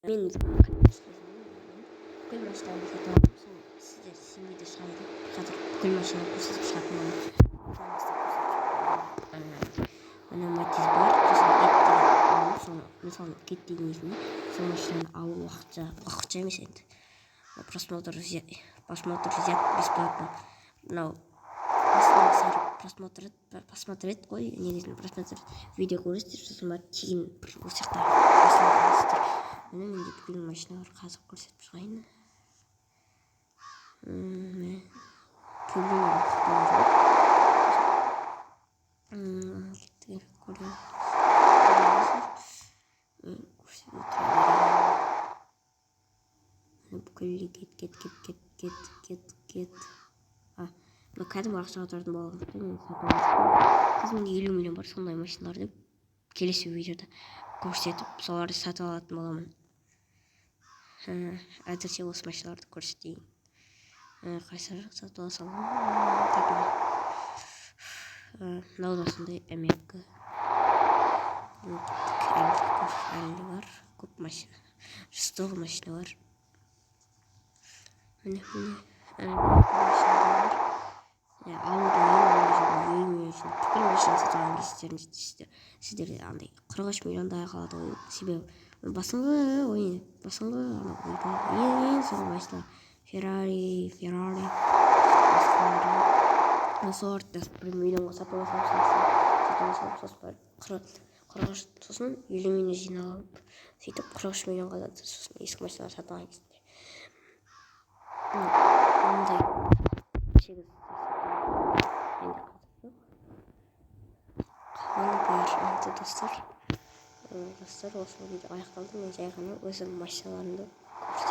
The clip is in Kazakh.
мен бүкіл машиналарды сатып алдым. Сол сіздер сенбейді шығар деп қазір бүкіл машинаны көрсетіп шығатын боламын. Ана Матиз бар, сосын Гет деген алып, соны мысалы Гет деген несіне сол машинаны алу уақытша емес енді. Просмотр взят бесплатно. Мынау просмотреть қой, негізінде просмотр видео көресіздер, сосын барып кейін бір осы жақта просмотр. Міне менде бүкіл машиналар қазір көрсетіп шығайын. Кет. Мына кәдімгі ақшаға тұратын болған. Қазір менде 50 миллион бар, сондай машиналар деп келесі видеода көрсетіп, соларды сатып алатын боламын. Әзірше осы машиналарды көрсетейін. Қайсар сатып ала салам. Мынау да сондай әмеккі. Әлі бар, көп машина. Жыстығы машина бар. Міне. Бүкіл машина сатып алған кездеріңізде сіздерде андай 43 миллиондай қалады ғой. Себебі басыңғы ең соңғы машина Феррари соларды 1 миллионға сатып алсам, сосын 50 миллион жиналып, сөйтіп 43 миллионға сосын ескі машиналар сатып алған кезінде. Ондай достар, осы видео аяқталды. Мен жай ғана өзім машиналарымды көрсетемін.